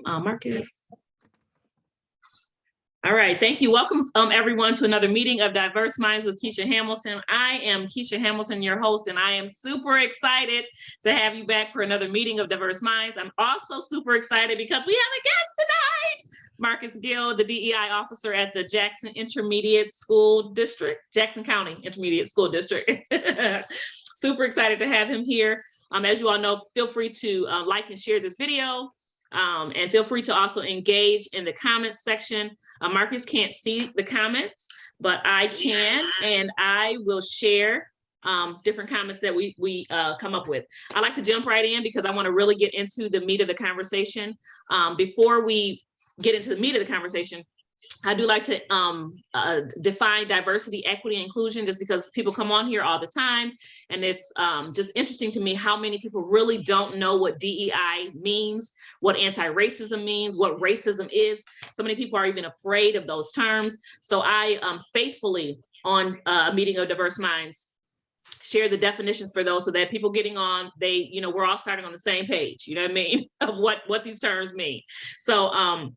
Marcus. All right, thank you. Welcome, everyone, to another meeting of Diverse Minds with Keisha Hamilton. I am Keisha Hamilton, your host, and I am super excited to have you back for another meeting of Diverse Minds. I'm also super excited because we have a guest tonight, Marcus Gill, the DEI officer at the Jackson Intermediate School District, Jackson County Intermediate School District. Super excited to have him here. As you all know, feel free to like and share this video. And feel free to also engage in the comments section. Marcus can't see the comments, but I can, and I will share different comments that we come up with. I like to jump right in because I want to really get into the meat of the conversation. Before we get into the meat of the conversation, I do like to define diversity, equity, and inclusion, just because people come on here all the time. And it's just interesting to me how many people really don't know what DEI means, what anti-racism means, what racism is. So many people are even afraid of those terms. So I faithfully, on a meeting of Diverse Minds, share the definitions for those so that people getting on, we're all starting on the same page, you know what I mean, of what these terms mean. So,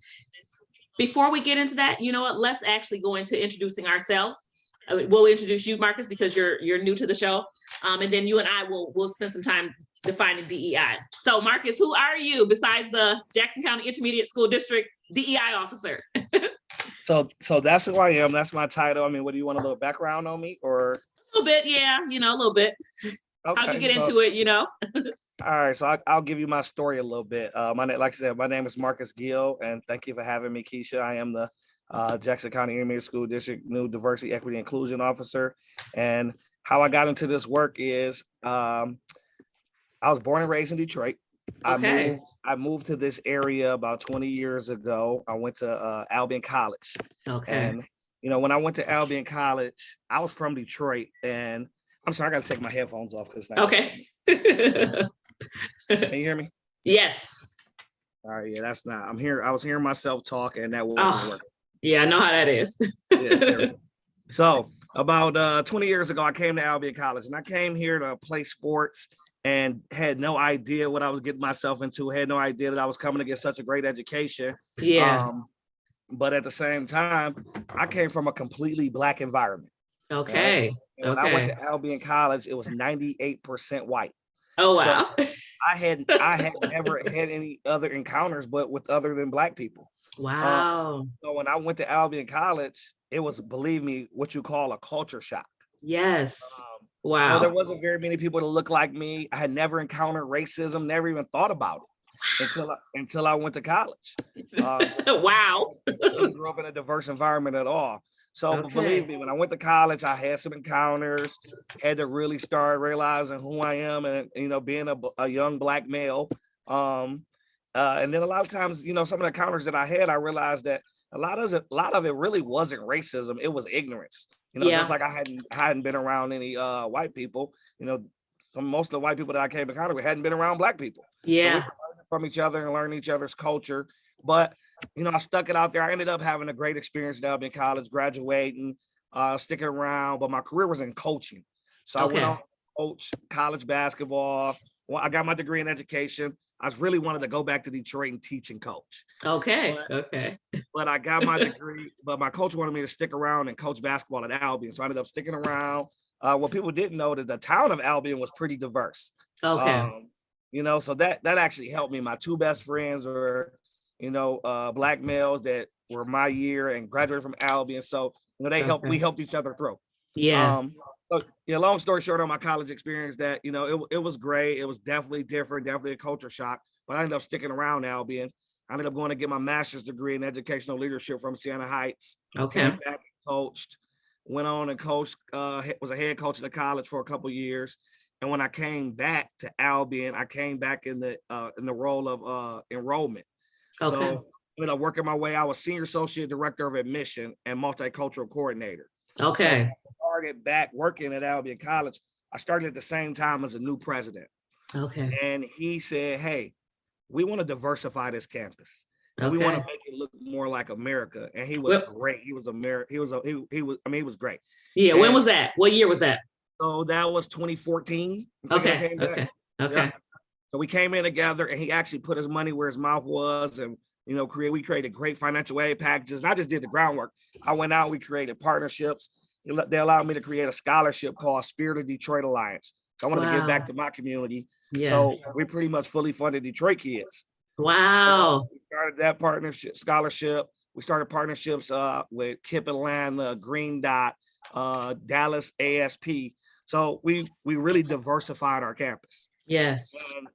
before we get into that, you know what, let's actually go into introducing ourselves. We'll introduce you, Marcus, because you're new to the show. And then you and I will spend some time defining DEI. So Marcus, who are you besides the Jackson County Intermediate School District DEI officer? So that's who I am. That's my title. I mean, what do you want, a little background on me or? A little bit, yeah, a little bit. Okay, how'd you get into it, All right, so I'll give you my story a little bit. Like I said, my name is Marcus Gill, and thank you for having me, Keisha. I am the Jackson County Intermediate School District new Diversity, Equity, Inclusion Officer. And how I got into this work is I was born and raised in Detroit. Okay. I moved to this area about 20 years ago. I went to Albion College. Okay. And when I went to Albion College, I was from Detroit, and I'm sorry, I got to take my headphones off because now. Okay. Can you hear me? Yes. All right, yeah, that's not. I was hearing myself talk, and that wasn't working. Yeah, I know how that is. Yeah, so about 20 years ago, I came to Albion College, and I came here to play sports and had no idea what I was getting myself into. Had no idea that I was coming to get such a great education. Yeah. But at the same time, I came from a completely Black environment. Okay. Right? When I went to Albion College, it was 98% white. Oh, wow. So I had never had any other encounters but with other than Black people. Wow. So when I went to Albion College, it was, believe me, what you call a culture shock. Yes. Wow. So there wasn't very many people that looked like me. I had never encountered racism, never even thought about it until I went to college. Wow. I didn't grow up in a diverse environment at all. So believe me, when I went to college, I had some encounters, had to really start realizing who I am and, being a young Black male. And then a lot of times, some of the encounters that I had, I realized that a lot of it really wasn't racism. It was ignorance. Just like I hadn't been around any white people, most of the white people that I came in contact with hadn't been around Black people. Yeah. So we were learning from each other and learning each other's culture. But I stuck it out there. I ended up having a great experience at Albion College, graduating, sticking around, but my career was in coaching. So I went on to coach college basketball. Well, I got my degree in education. I really wanted to go back to Detroit and teach and coach. Okay. But I got my degree, but my coach wanted me to stick around and coach basketball at Albion. So I ended up sticking around. What people didn't know that the town of Albion was pretty diverse. Okay. So that actually helped me. My two best friends were Black males that were my year and graduated from Albion. So, we helped each other through. Yes. Long story short on my college experience that, it was great. It was definitely different, definitely a culture shock, but I ended up sticking around Albion. I ended up going to get my master's degree in educational leadership from Siena Heights. Okay. Went back and coached, went on and coached, was a head coach at the college for a couple of years. And when I came back to Albion, I came back in the role of enrollment. Okay. So I ended up working my way. I was senior associate director of admission and multicultural coordinator. Okay. So I started back working at Albion College. I started at the same time as a new president. Okay. And he said, "Hey, we want to diversify this campus. And we want to make it look more like America." And he was great. He was he was great. Yeah. And when was that? What year was that? So that was 2014. Okay. Yeah. So we came in together, and he actually put his money where his mouth was, and we created great financial aid packages. And I just did the groundwork. I went out, we created partnerships. They allowed me to create a scholarship called Spirit of Detroit Alliance. So I wanted to give back to my community. Yes. So we pretty much fully funded Detroit kids. Wow. We started that partnership scholarship. We started partnerships with KIPP Atlanta, Green Dot, Dallas ASP. So we really diversified our campus. Yes. And,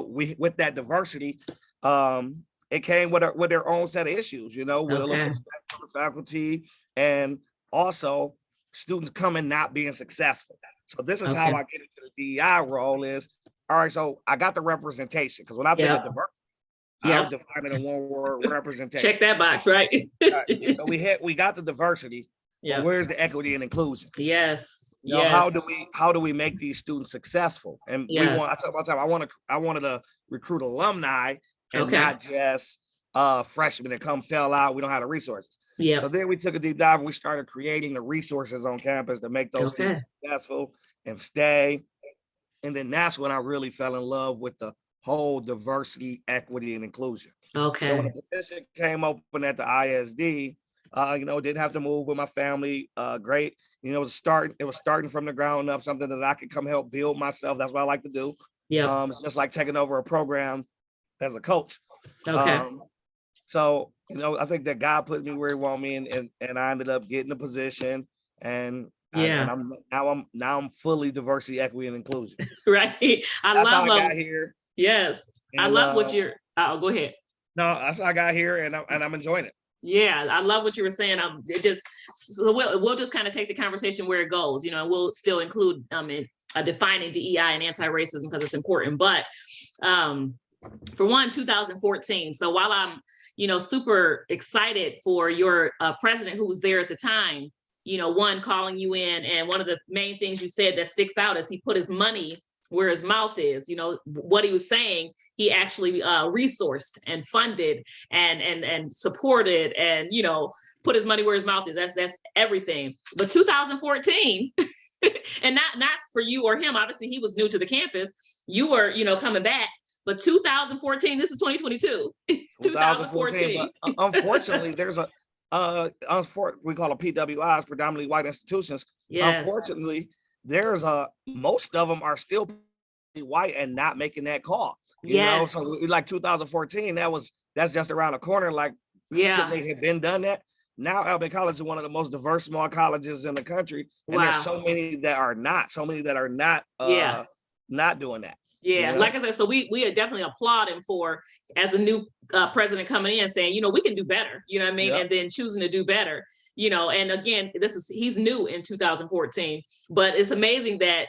we with that diversity, it came with their own set of issues, with a little respect for the faculty and also students coming not being successful. So this is how I get into the DEI role is, all right, so I got the representation, because when I think of diversity, I define it in one word, representation. Check that box, right? Right. So we got the diversity, but where's the equity and inclusion? Yes. How do we make these students successful? And I talk about time, I wanted to recruit alumni and not just freshmen that come fell out. We don't have the resources. Yeah. So then we took a deep dive and we started creating the resources on campus to make those students successful and stay. And then that's when I really fell in love with the whole diversity, equity, and inclusion. Okay. So when the position came open at the ISD, didn't have to move with my family. Great. It was starting from the ground up, something that I could come help build myself. That's what I like to do. Yeah. It's just like taking over a program as a coach. Okay. So, I think that God put me where he wanted me, and I ended up getting the position, and I'm fully diversity, equity, and inclusion. Right. That's how I got here. Yes. And I love what you're, go ahead. No, that's how I got here, and I'm enjoying it. Yeah, I love what you were saying. We'll just kind of take the conversation where it goes, and we'll still include defining DEI and anti-racism because it's important. But for 2014. So while I'm, super excited for your president who was there at the time, calling you in, and one of the main things you said that sticks out is he put his money where his mouth is. What he was saying, he actually resourced and funded and supported and, put his money where his mouth is. That's everything. But 2014, and not for you or him, obviously he was new to the campus. You were, coming back. But 2014, this is 2022. 2014. But unfortunately, there's we call them PWIs, predominantly white institutions. Yes. Unfortunately, most of them are still white and not making that call. You know, so like 2014, that's just around the corner. Like, shouldn't they have been done that? Now Albany College is one of the most diverse small colleges in the country, and there's so many that are not not doing that. Yeah, like I said, so we definitely applaud him for, as a new president coming in, saying, we can do better, you know what I mean? Yep. And then choosing to do better, and again, he's new in 2014, but it's amazing that,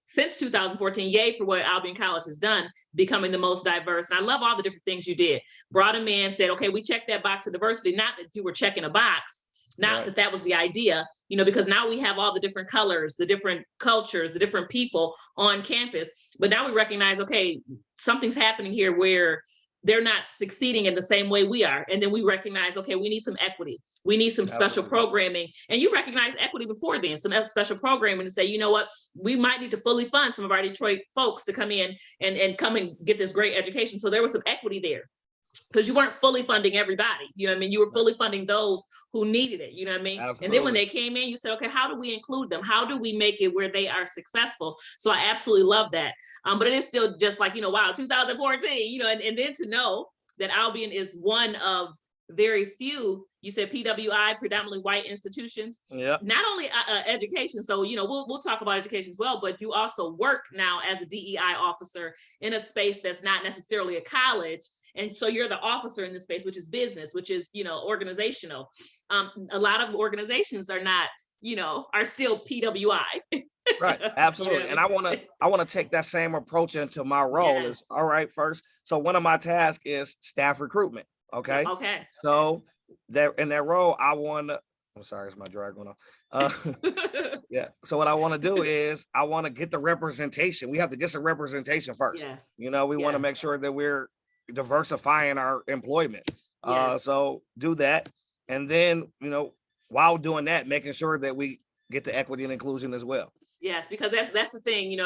since 2014, yay for what Albany College has done, becoming the most diverse. And I love all the different things you did. Brought him in, said, okay, we checked that box of diversity, not that you were checking a box, not that was the idea, because now we have all the different colors, the different cultures, the different people on campus. But now we recognize, okay, something's happening here where they're not succeeding in the same way we are. And then we recognize, okay, we need some equity. We need some special programming. And you recognize equity before then, some special programming to say, you know what, we might need to fully fund some of our Detroit folks to come in and come and get this great education. So there was some equity there. Because you weren't fully funding everybody, you know what I mean? You were fully funding those who needed it, you know what I mean? Absolutely. And then when they came in, you said, okay, how do we include them? How do we make it where they are successful? So I absolutely love that. But it is still just like, wow, 2014, and then to know that Albion is one of very few, you said PWI, predominantly white institutions. Yeah. Not only education, so, we'll talk about education as well, but you also work now as a DEI officer in a space that's not necessarily a college. And so you're the officer in this space, which is business, which is, organizational. A lot of organizations are not, are still PWI. Right. Absolutely. And I want to take that same approach into my role. Is all right. First. So one of my tasks is staff recruitment. Okay. Okay. So in that role, I'm sorry, it's my drag going on. Yeah. So what I want to do is I want to get the representation. We have to get some representation first. Yes. We want to make sure that we're diversifying our employment. So do that. And then, while doing that, making sure that we get the equity and inclusion as well. Yes, because that's the thing,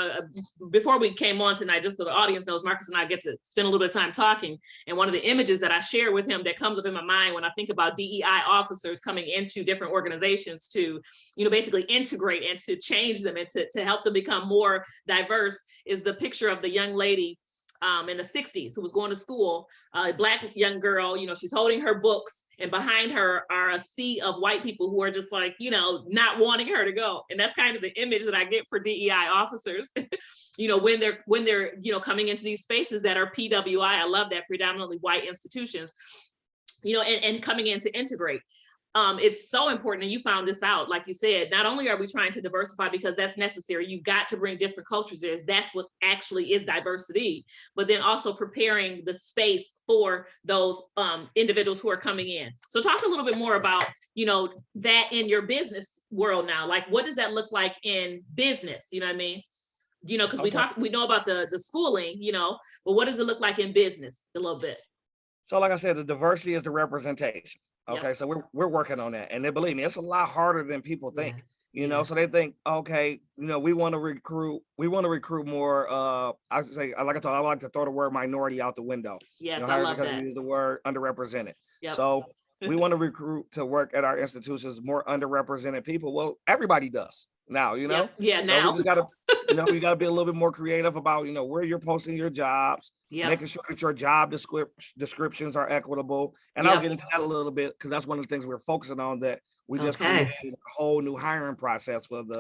before we came on tonight, just so the audience knows, Marcus and I get to spend a little bit of time talking. And one of the images that I share with him that comes up in my mind when I think about DEI officers coming into different organizations to, basically integrate and to change them and to help them become more diverse is the picture of the young lady in the 60s who was going to school, a Black young girl, she's holding her books, and behind her are a sea of white people who are just like, not wanting her to go. And that's kind of the image that I get for DEI officers, when they're, coming into these spaces that are PWI. I love that, predominantly white institutions, and coming in to integrate. It's so important, and you found this out, like you said, not only are we trying to diversify because that's necessary, you've got to bring different cultures in, that's what actually is diversity, but then also preparing the space for those individuals who are coming in. So talk a little bit more about, that in your business world now, like what does that look like in business? You know what I mean? Because we know about the schooling, but what does it look like in business a little bit? So like I said, the diversity is the representation. Okay, yep. So we're working on that, and then believe me, it's a lot harder than people think. Yes. So they think, okay, we want to recruit more. I like to throw the word minority out the window. Yes, I love because that. we use the word underrepresented. Yep. So we want to recruit to work at our institutions more underrepresented people. Well, everybody does now, Yeah, so now we just gotta, we gotta be a little bit more creative about, where you're posting your jobs, making sure that your job descriptions are equitable. And I'll get into that a little bit because that's one of the things we're focusing on, that we just created a whole new hiring process for the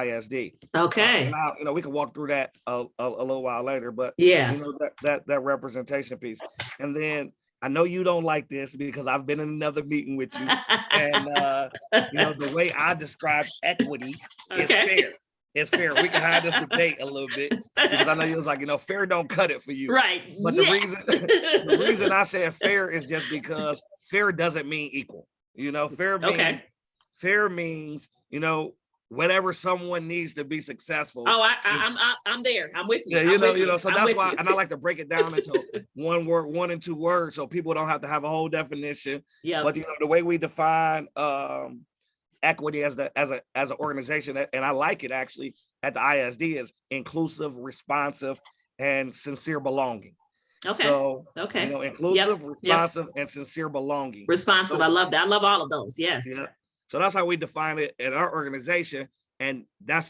ISD. Okay. Now, we can walk through that a little while later, but that representation piece. And then I know you don't like this because I've been in another meeting with you, and the way I describe equity is fair. It's fair. We can have this debate a little bit because I know you was like, fair don't cut it for you. Right. But the reason I said fair is just because fair doesn't mean equal. Fair means, whatever someone needs to be successful. Oh, I'm there. I'm with you. Yeah, so that's why, and I like to break it down into one and two words, so people don't have to have a whole definition. Yeah. But the way we define equity as an organization, and I like it actually at the ISD, is inclusive, responsive, and sincere belonging. Okay. So inclusive, responsive, and sincere belonging. Responsive. I love that. I love all of those. Yes. Yeah. So that's how we define it at our organization. And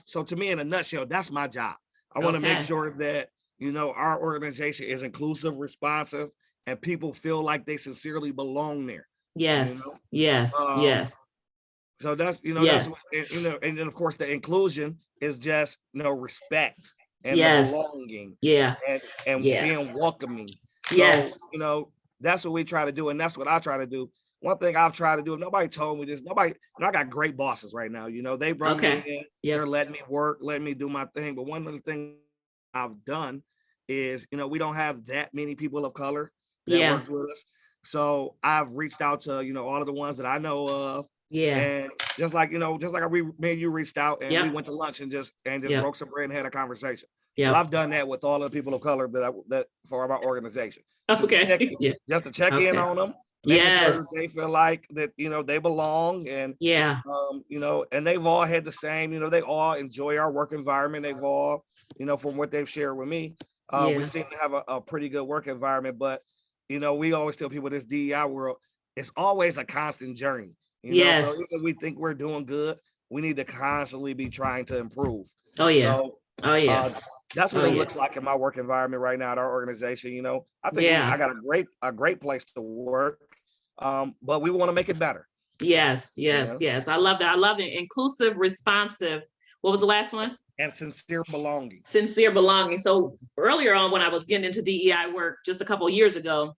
so to me, in a nutshell, that's my job. I want to make sure that, our organization is inclusive, responsive, and people feel like they sincerely belong there. Yes. Yes. Yes. So that's, that's, and then of course the inclusion is just, respect and belonging. Yeah. And being welcoming. So, that's what we try to do. And that's what I try to do. One thing I've tried to do, if nobody told me this, I got great bosses right now. They brought me in, they're letting me work, letting me do my thing. But one of the things I've done is, we don't have that many people of color that works with us. So I've reached out to, all of the ones that I know of. Yeah. And just like me and you reached out and we went to lunch and just broke some bread and had a conversation. Yeah. Well, I've done that with all of the people of color that for our organization. Just to check in on them. Sure they feel like that, they belong, and and they've all had the same, they all enjoy our work environment. They've all, from what they've shared with me, we seem to have a pretty good work environment. But we always tell people this DEI world, it's always a constant journey. So even if we think we're doing good, we need to constantly be trying to improve. That's what it looks like in my work environment right now at our organization. I think I got a great place to work. But we want to make it better. Yes. I love that. I love it. Inclusive, responsive. What was the last one? And sincere belonging. Sincere belonging. So earlier on, when I was getting into DEI work just a couple of years ago,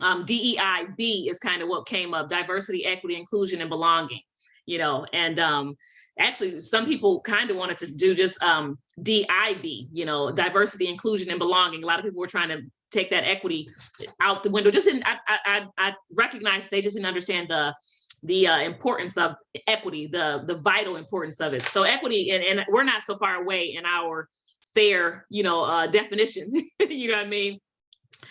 DEIB is kind of what came up: diversity, equity, inclusion, and belonging. And actually, some people kind of wanted to do just DIB. Diversity, inclusion, and belonging. A lot of people were trying to take that equity out the window. I recognize they just didn't understand the importance of equity, the vital importance of it. So equity, and we're not so far away in our fair, definition. You know what I mean?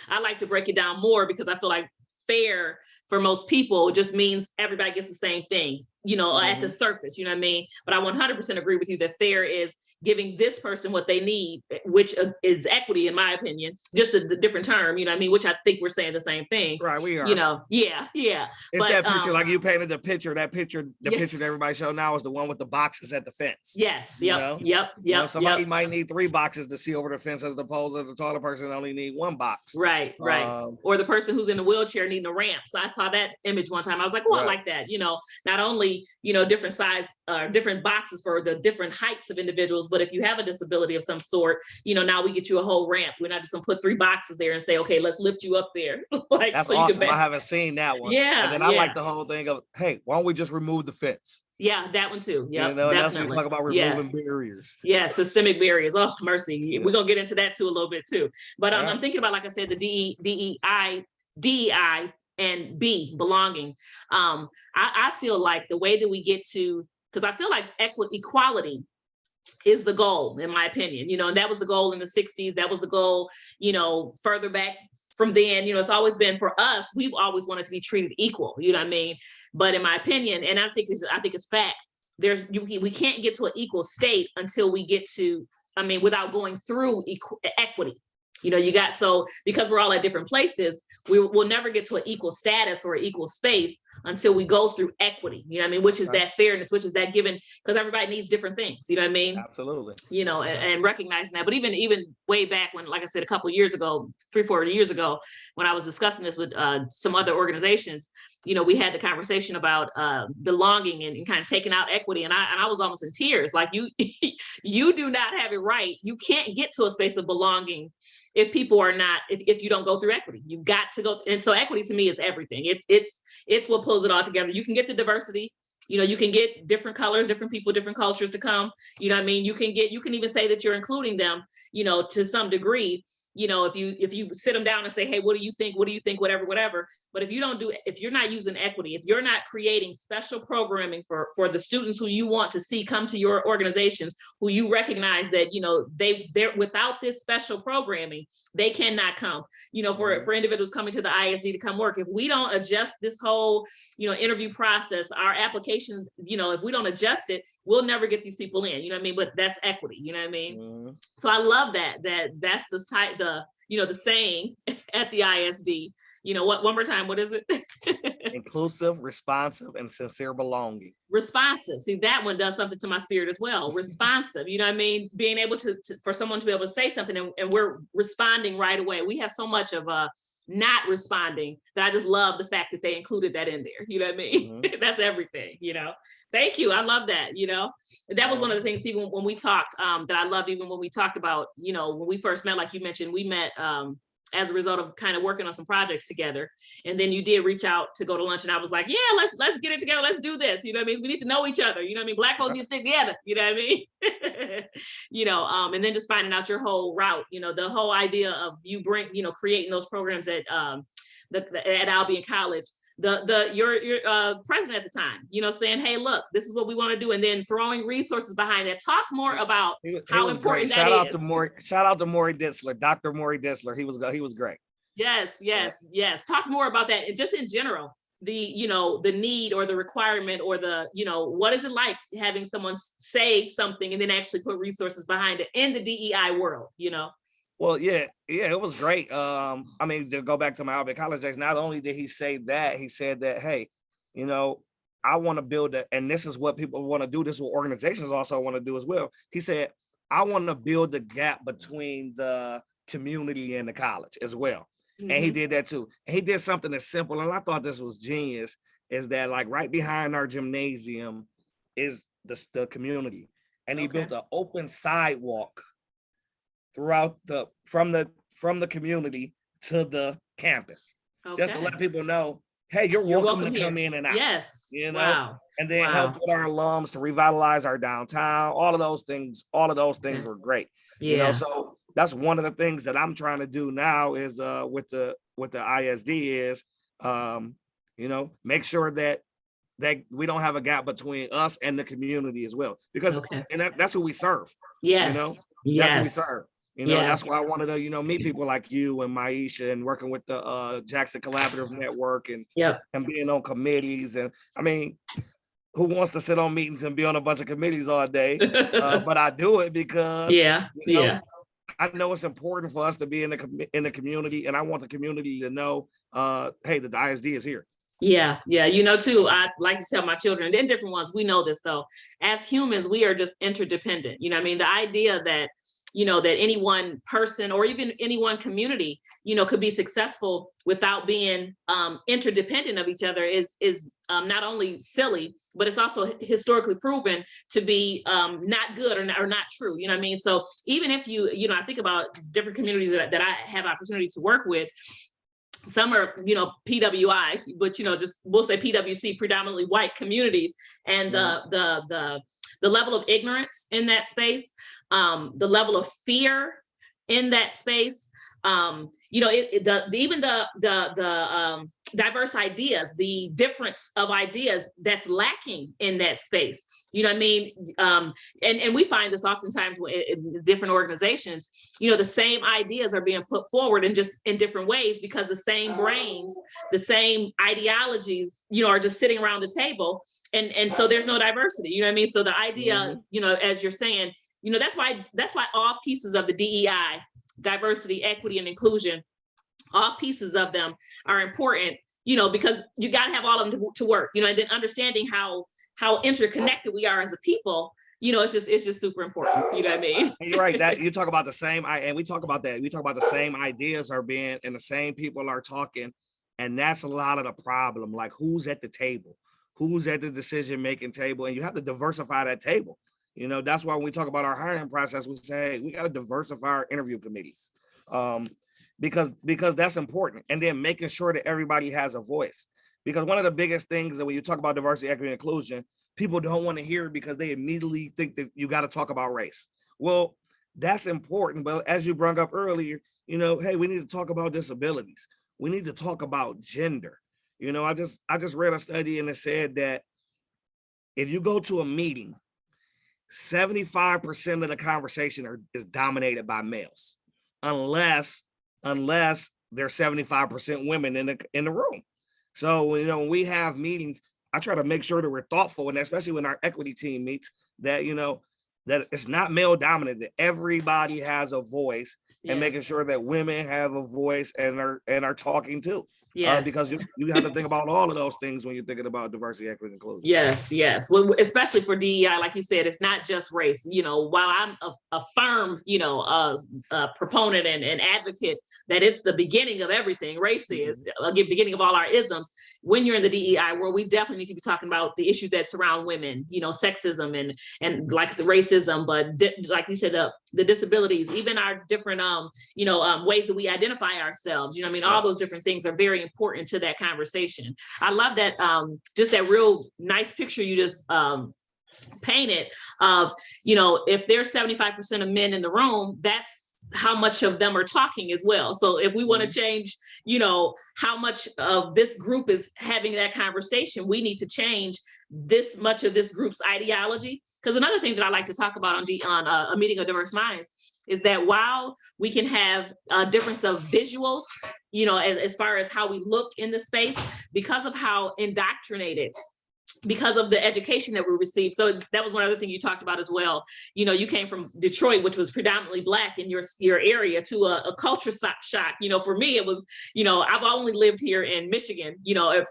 I like to break it down more because I feel like fair for most people just means everybody gets the same thing. at the surface, you know what I mean? But I 100% agree with you that fair is giving this person what they need, which is equity, in my opinion, just the different term, you know what I mean? Which I think we're saying the same thing. Right, we are. Yeah. It's but, that picture, like you painted the picture, the picture that everybody show now is the one with the boxes at the fence. Yes, yep. Somebody might need 3 boxes to see over the fence as opposed to the taller person only need 1 box. Right. Or the person who's in the wheelchair needing a ramp. So I saw that image one time. I was like, I like that. Not only, different size, different boxes for the different heights of individuals, but if you have a disability of some sort, now we get you a whole ramp. We're not just gonna put 3 boxes there and say, okay, let's lift you up there. That's so awesome. I haven't seen that one. Yeah. And then I like the whole thing of, hey, why don't we just remove the fence? Yeah, that one too. Yeah, and that's when we talk about removing barriers. Yeah, systemic barriers. Oh, mercy. We're gonna get into that too a little bit too. But I'm thinking about, like I said, the DEI and B, belonging. I feel like the way that we get to, because I feel like equality is the goal, in my opinion, and that was the goal in the 60s. That was the goal, further back from then, it's always been for us, we've always wanted to be treated equal, you know what I mean? But in my opinion, and I think it's fact, we can't get to an equal state until we get to, without going through equity. Because we're all at different places, we'll never get to an equal status or equal space until we go through equity, which is that fairness, which is that given, because everybody needs different things, you know what I mean? Absolutely. And recognizing that. But even way back when, like I said, a couple of years ago, 3-4 years ago, when I was discussing this with some other organizations, we had the conversation about belonging and kind of taking out equity. And I was almost in tears. Like you do not have it right. You can't get to a space of belonging if people are not, if you don't go through equity. You've got to go. And so equity to me is everything. It's what pulls it all together. You can get the diversity. You can get different colors, different people, different cultures to come. You know what I mean? You can even say that you're including them, to some degree. If you sit them down and say, hey, what do you think? What do you think? Whatever. But if you're not using equity, if you're not creating special programming for the students who you want to see come to your organizations, who you recognize that, they're without this special programming, they cannot come, for individuals coming to the ISD to come work. If we don't adjust this whole, interview process, our application, if we don't adjust it, we'll never get these people in, you know what I mean? But that's equity, you know what I mean? Mm-hmm. So I love that's the saying at the ISD. One more time, what is it? Inclusive, responsive, and sincere belonging. Responsive. See, that one does something to my spirit as well. Responsive, you know what I mean? Being able to for someone to be able to say something and we're responding right away. We have so much of not responding that I just love the fact that they included that in there. You know what I mean? Mm-hmm. That's everything, Thank you. I love that, That was one of the things, even when we talked, that I loved, even when we talked about, when we first met, like you mentioned, we met as a result of kind of working on some projects together. And then you did reach out to go to lunch and I was like, yeah, let's get it together. Let's do this. You know what I mean? We need to know each other. You know what I mean? Black folks need to stick together. You know what I mean? And then just finding out your whole route, the whole idea of you creating those programs at Albion College. Your president at the time, saying, hey, look, this is what we want to do. And then throwing resources behind it. Talk more about how important that is. Shout out to Maury Ditzler, Dr. Maury Ditzler. He was great. Yes. Talk more about that. And just in general, the need or the requirement or what is it like having someone say something and then actually put resources behind it in the DEI world, Well, yeah, it was great. To go back to my Albion College days, not only did he say that, he said that, hey, I want to build and this is what people want to do. This is what organizations also want to do as well. He said, I want to build the gap between the community and the college as well. Mm-hmm. And he did that too. And he did something as simple, and I thought this was genius, is that like right behind our gymnasium is the community. And he built an open sidewalk throughout from the community to the campus, just to let people know, hey, you're welcome to come in and out. Yes, wow. And then help with our alums to revitalize our downtown. All of those things were great. Yeah. So that's one of the things that I'm trying to do now is with the ISD is make sure that we don't have a gap between us and the community as well, because and that's who we serve. Yes. That's who we serve. That's why I wanted to, meet people like you and Maisha and working with the Jackson Collaborative Network and being on committees. And who wants to sit on meetings and be on a bunch of committees all day, but I do it because I know it's important for us to be in the community, and I want the community to know, hey, the ISD is here. Yeah, you know, too, I like to tell my children, and different ones, we know this though, as humans, we are just interdependent. You know what I mean? The idea that, you know, that any one person or even any one community, you know, could be successful without being interdependent of each other is not only silly, but it's also historically proven to be not good or not true. You know what I mean? So even if you know, I think about different communities that I have opportunity to work with. Some are, you know, PWI, but, you know, just we'll say PWC, predominantly white communities, and the level of ignorance in that space, the level of fear in that space, you know, even the diverse ideas, the difference of ideas that's lacking in that space. You know what I mean? And we find this oftentimes in different organizations, you know, the same ideas are being put forward in just in different ways because the same brains, the same ideologies, you know, are just sitting around the table. And so there's no diversity, you know what I mean? So the idea, you know, as you're saying, you know, that's why all pieces of the DEI, diversity, equity, and inclusion, all pieces of them are important, you know, because you got to have all of them to work, you know, and then understanding how interconnected we are as a people, you know, it's just super important. You know what I mean? You're right. That you talk about the same, and we talk about that. We talk about the same ideas are being, and the same people are talking, and that's a lot of the problem. Like, who's at the table, who's at the decision-making table, and you have to diversify that table. You know, that's why when we talk about our hiring process, we say, hey, we got to diversify our interview committees, because that's important, and then making sure that everybody has a voice. Because one of the biggest things that when you talk about diversity, equity, and inclusion, people don't want to hear it because they immediately think that you got to talk about race. Well, that's important. But as you brought up earlier, you know, hey, we need to talk about disabilities. We need to talk about gender. You know, I just read a study and it said that if you go to a meeting, 75% of the conversation is dominated by males, unless there's 75% women in the room. So, you know, when we have meetings, I try to make sure that we're thoughtful, and especially when our equity team meets, that, you know, that it's not male dominated, that everybody has a voice, and making sure that women have a voice and are talking too. Because you have to think about all of those things when you're thinking about diversity, equity, and inclusion. Yes. Well, especially for DEI, like you said, it's not just race. You know, while I'm a firm, you know, proponent and advocate that it's the beginning of everything, race is the beginning of all our isms. When you're in the DEI world, we definitely need to be talking about the issues that surround women, you know, sexism and like racism, but like you said, the disabilities, even our different, you know, ways that we identify ourselves. You know what I mean? All those different things are very important to that conversation. I love that, just that real nice picture you just painted of, you know, if there's 75% of men in the room, that's how much of them are talking as well. So if we want to change, you know, how much of this group is having that conversation, we need to change this much of this group's ideology. Because another thing that I like to talk about on a meeting of diverse minds is that while we can have a difference of visuals, you know, as far as how we look in the space, because of how indoctrinated, because of the education that we received. So that was one other thing you talked about as well. You know, you came from Detroit, which was predominantly Black in your area, to a culture shock. You know, for me, it was, you know, I've only lived here in Michigan, you know,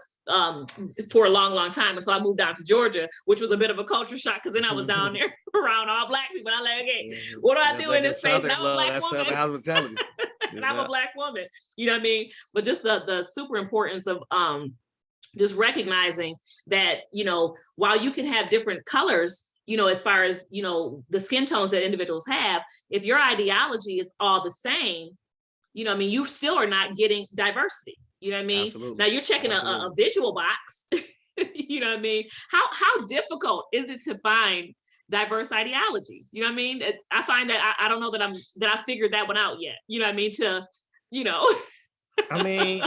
for a long time. And so I moved down to Georgia, which was a bit of a culture shock, because then I was down there around all Black people. I'm like, okay, what do I do in this space? And I'm a Black woman. And I'm a Black woman, you know what I mean? But just the super importance of just recognizing that, you know, while you can have different colors, you know, as far as, you know, the skin tones that individuals have, if your ideology is all the same, you know what I mean, you still are not getting diversity. You know what I mean? Absolutely. Now you're checking a visual box. You know what I mean? How difficult is it to find diverse ideologies? You know what I mean? I find that I don't know that I figured that one out yet. You know what I mean? To, you know. I mean,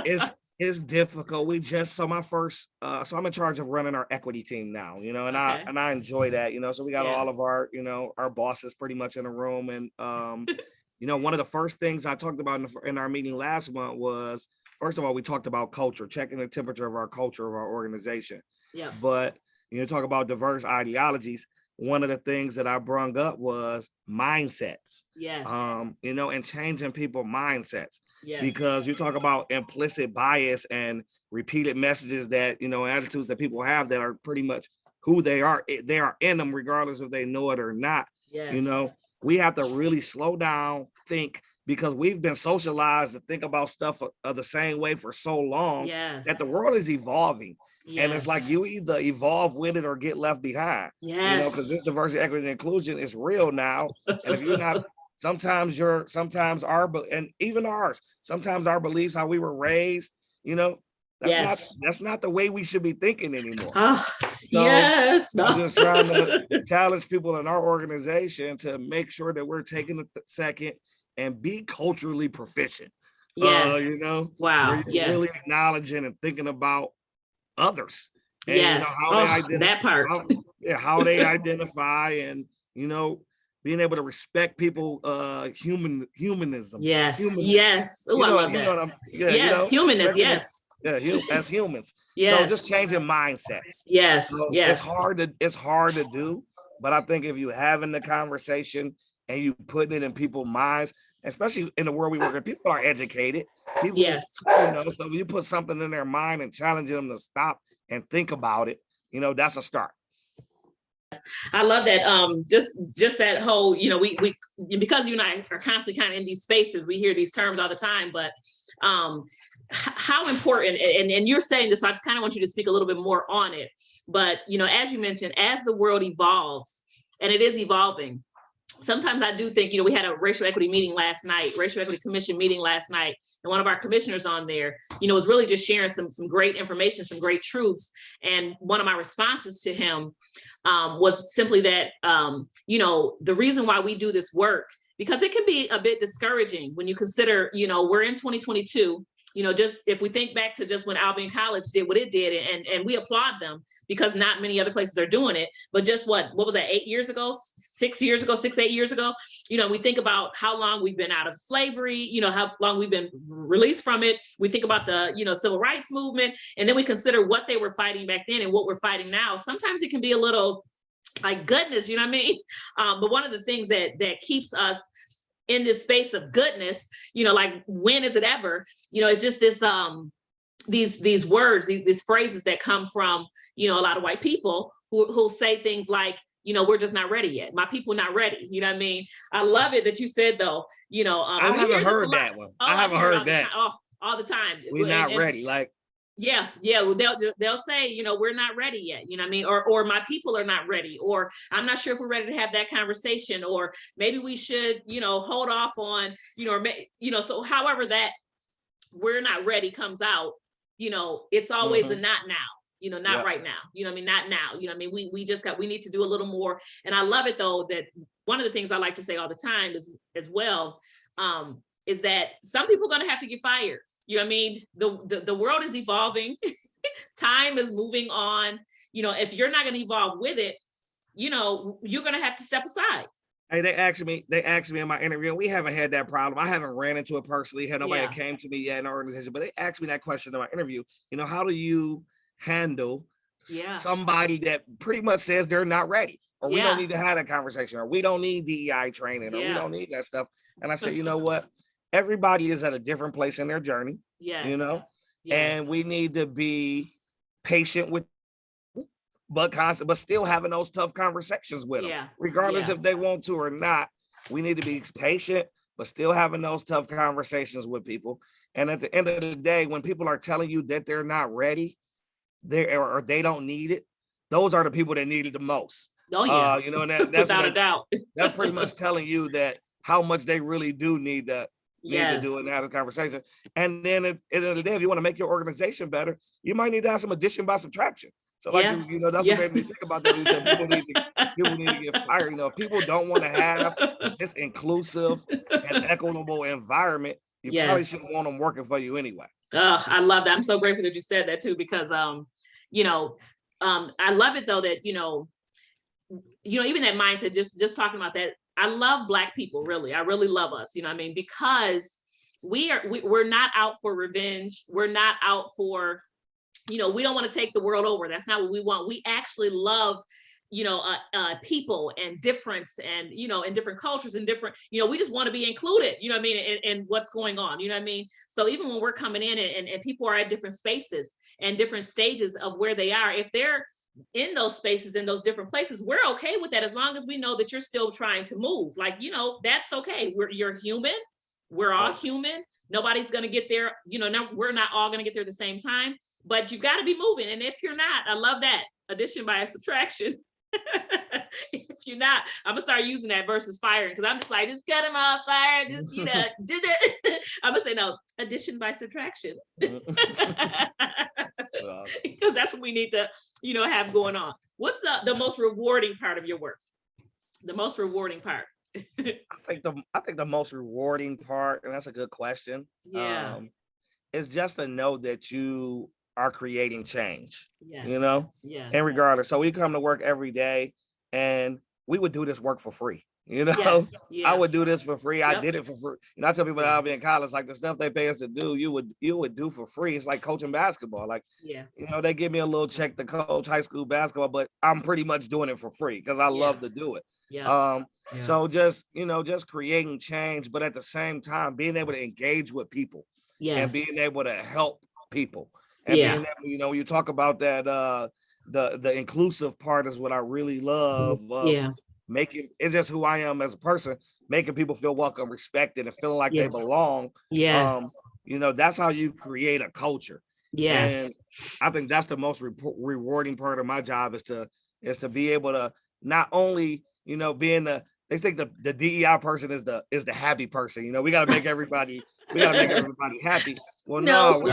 it's difficult. So I'm in charge of running our equity team now, you know, and I enjoy that, you know. So we got all of our, you know, our bosses pretty much in the room, and you know, one of the first things I talked about in our meeting last month was, first of all, we talked about culture, checking the temperature of our culture of our organization. Yeah. But You talk about diverse ideologies. One of the things that I brung up was mindsets. Yes. And changing people's mindsets. Yes. Because you talk about implicit bias and repeated messages that, attitudes that people have that are pretty much who they are in them, regardless if they know it or not. Yes. We have to really slow down, think, because we've been socialized to think about stuff the same way for so long that the world is evolving. Yes. And it's like you either evolve with it or get left behind. Yes. Because this diversity, equity, and inclusion is real now. And if you're not, sometimes our beliefs, how we were raised, that's not the way we should be thinking anymore. Yes. I'm just trying to challenge people in our organization to make sure that we're taking a second and be culturally proficient. Yes. Wow. Yes. Really acknowledging and thinking about others. And, yes. How they identify and, being able to respect people, humanism. Yes. Yes. Oh, I love that. Humanness. Yes. As humans. Yes. So just changing mindsets. Yes. Yes. It's hard to do, but I think if you having the conversation and you putting it in people's minds, especially in the world we work in, people are educated. People, so you put something in their mind and challenging them to stop and think about it, that's a start. I love that. Just that whole, we because you and I are constantly kind of in these spaces, we hear these terms all the time, but how important, and you're saying this, so I just kind of want you to speak a little bit more on it. But, as you mentioned, as the world evolves, and it is evolving, sometimes I do think, we had a racial equity commission meeting last night, and one of our commissioners on there, was really just sharing some great information, some great truths. And one of my responses to him was simply that, the reason why we do this work, because it can be a bit discouraging when you consider, we're in 2022. Just if we think back to just when Albion College did what it did, and we applaud them because not many other places are doing it, but just what was that, 8 years ago, 6 years ago, 8 years ago, we think about how long we've been out of slavery, how long we've been released from it. We think about the, civil rights movement, and then we consider what they were fighting back then and what we're fighting now. Sometimes it can be a little like, goodness, you know what I mean? But one of the things that keeps us in this space of goodness, like, when is it ever, it's just this, these words, these phrases that come from, a lot of white people who'll say things like, we're just not ready yet. My people not ready. You know what I mean? I love it that you said, though, I haven't heard that one. I haven't heard that. All the time. We're not ready. Like, yeah. Well, they'll say, we're not ready yet. You know what I mean? Or my people are not ready, or I'm not sure if we're ready to have that conversation, or maybe we should, hold off on, so however that we're not ready comes out, it's always a not now, not right now, I mean, not now, I mean, we need to do a little more. And I love it, though, that one of the things I like to say all the time is, as well, is that some people are going to have to get fired. You know what I mean? The world is evolving. Time is moving on. If you're not going to evolve with it, you're going to have to step aside. Hey, they asked me in my interview, and we haven't had that problem. I haven't ran into it personally. Had nobody that came to me yet in our organization, but they asked me that question in my interview. How do you handle somebody that pretty much says they're not ready, or we don't need to have that conversation, or we don't need DEI training, or we don't need that stuff? And I said, you know what? Everybody is at a different place in their journey, and we need to be patient with, but still having those tough conversations with them, regardless if they want to or not. We need to be patient, but still having those tough conversations with people. And at the end of the day, when people are telling you that they're not ready, or they don't need it, those are the people that need it the most. Oh yeah, and that's without a doubt. That's pretty much telling you that how much they really do need to do and have a conversation. And then at the end of the day, if you want to make your organization better, you might need to have some addition by subtraction. So that's what made me think about that. You said people need to get fired. People don't want to have this inclusive and equitable environment. You probably shouldn't want them working for you anyway. I love that. I'm so grateful that you said that too, because I love it, though, that even that mindset, just talking about that. I love Black people, really. I really love us, because we're not out for revenge. We're not out for we don't want to take the world over. That's not what we want. We actually love people and difference, and in different cultures and different, we just want to be included, in what's going on, so even when we're coming in and people are at different spaces and different stages of where they are, if they're in those spaces, in those different places, we're okay with that, as long as we know that you're still trying to move, that's okay. You're human. We're all human. Nobody's going to get there, we're not all going to get there at the same time, but you've got to be moving. And if you're not, I love that addition by subtraction. If you're not, I'm gonna start using that versus firing, because I'm just like, just cut them off, fire, just do that. I'm gonna say no, addition by subtraction. Because that's what we need to have going on. What's the most rewarding part of your work? The most rewarding part? I think the most rewarding part, and that's a good question, yeah, is just to know that you are creating change. yes. Yes. And regardless, so we come to work every day, and we would do this work for free. Yes. Yeah. I would do this for free. I Yep. did it for free. And I tell people that I'll be in college, like the stuff they pay us to do, you would do for free. It's like coaching basketball. Like, Yeah. They give me a little check to coach high school basketball, but I'm pretty much doing it for free because I love to do it. Yeah. So just creating change, but at the same time being able to engage with people Yes. and being able to help people. And Yeah. being able, you talk about that the inclusive part is what I really love. Yeah. Making it's just who I am as a person, making people feel welcome, respected, and feeling like Yes. they belong. Yes. That's how you create a culture. Yes. And I think that's the most rewarding part of my job is to be able to not only being they think the DEI person is the happy person. We got to make everybody happy. Well, no, we